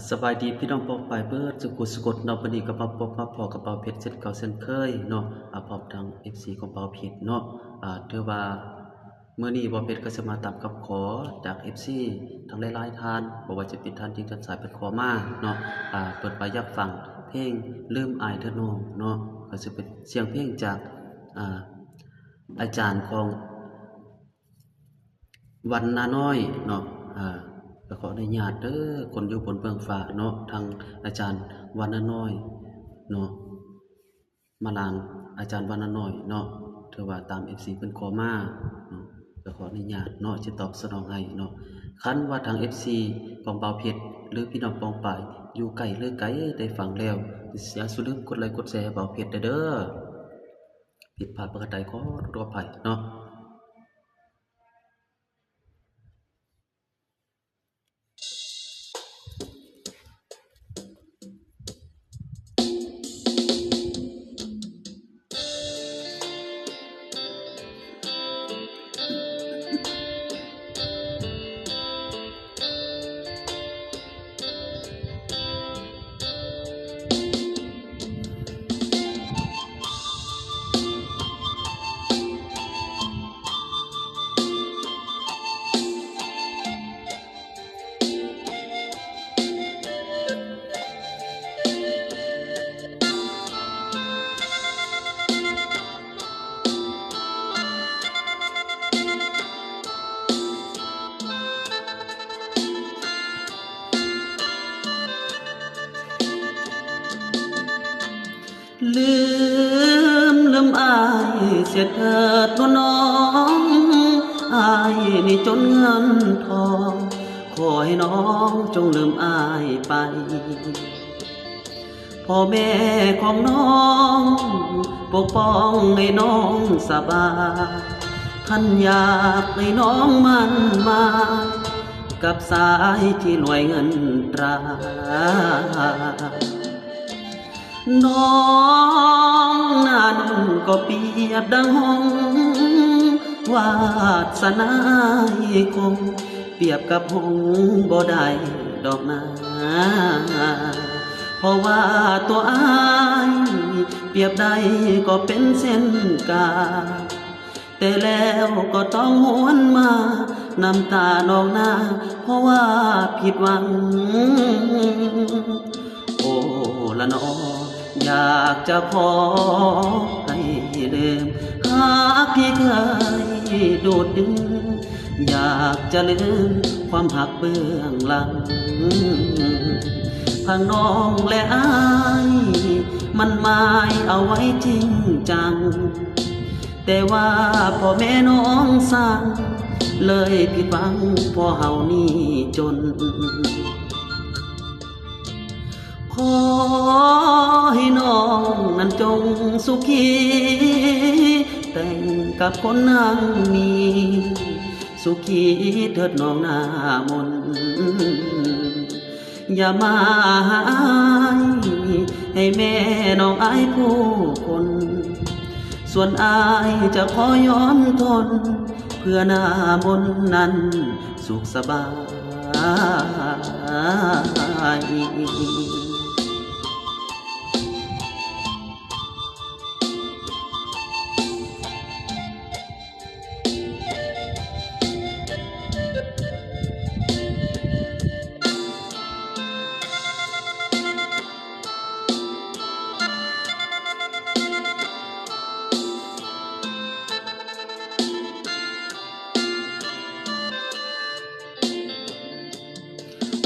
สบายดีพี่น้องปองปายเบิดสุขุสุกดเนาะวันนี้ก็มาพบมาพอกับเปาเพชรเช่นเก่าเช่นเคยเนาะพร้อมทาง FC ของเปาเพชรเนาะถือว่ามื้อนี้เปาเพชรก็จะมาตามคำขอจาก FC ทั้งหลายๆท่านบ่ว่าจะเป็นท่านที่ท่านสายเพิ่นขอมาเนาะเปิดไปอยากฟังเพลงลืมอายเธอน้องเนาะก็จะเป็นเสียงเพลงจากอาจารย์ของวันนาน้อยเนาะก็ขออนุญาตเด้อคนอยู่บนเบื้องฟ้าเนาะทางอาจารย์วันนาน้อยเนาะมาลางอาจารย์วันนาน้อยเนาะถือว่าตาม FC เพิ่นขอมาเนาะก็ขออนุญาตเนาะจะตอบสนองให้เนาะคันว่าทาง FC ของเบาเพชรหรือพี่น้องปองปายอยู่ไกลหรือไกลได้ฟังแล้วอย่าสุลืมกดไลค์กดแชร์เบาเพชรเด้อผิดพลาดประการใดขอรอภัยเนาะลืมอายเสียเถิดน้องอายนี่จนเงินทองขอให้น้องจงลืมอายไปพ่อแม่ของน้องปกป้องให้น้องสบายท่านอยากให้น้องมันมากับสายที่รวยเงินตรา น้องนั้นก็เปรียบดังหงส์วาสนาคงเปรียบกับหงส์บ่ได้ดอกนาเพราะว่าตัวอายเปรียบใดก็เป็นเส้นกาแต่แล้วก็ต้องหวนมาน้ำตานองหน้าเพราะว่าผิดหวังโอ้ละน้ออยากจะขอให้ลืมหากที่เคยดูดดึงอยากจะลืมความหักเบื้องหลังทางน้องและอายมันหมายเอาไว้จริงจังแต่ว่าพ่อแม่น้องสั่งเลยผิดหวังเพราะเฮานี่จนขอให้น้องนั้นจงสุขีแต่งกับคนนั่งนี้สุขีเถิดน้องหน้ามนอย่ามาหาให้แม่น้องอายผู้คนส่วนอายจะขอยอมทนเพื่อหน้ามนนั้นสุขสบาย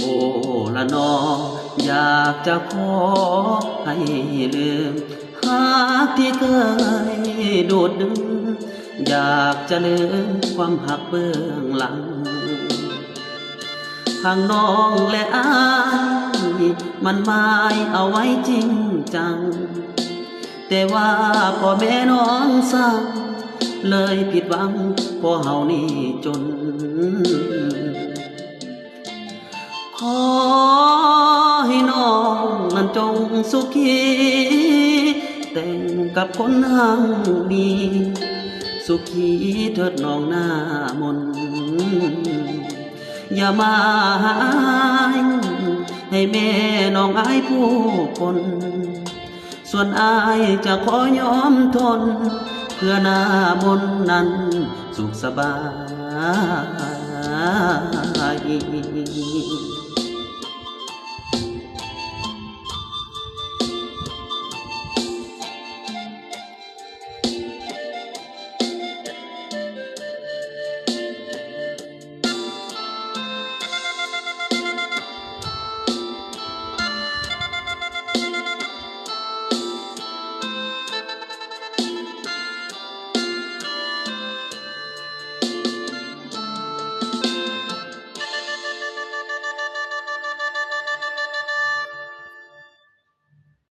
โอ้ละน้องอยากจะขอให้ลืมหากที่เคยดูดดึงอยากจะลืมความหักเบื้องหลังทางน้องและอายมันหมายเอาไว้จริงจังแต่ว่าพ่อแม่น้องสั่งเลยผิดหวังเพราะเฮานี่จนขอให้น้องนั้นจงสุขีแต่งกับคนหังดีสุขีเถิดน้องหน้ามน อย่ามาหา ให้แม่น้องอายผู้คนส่วนอายจะขอยอมทนเพื่อหน้ามนต์นั้นสุขสบาย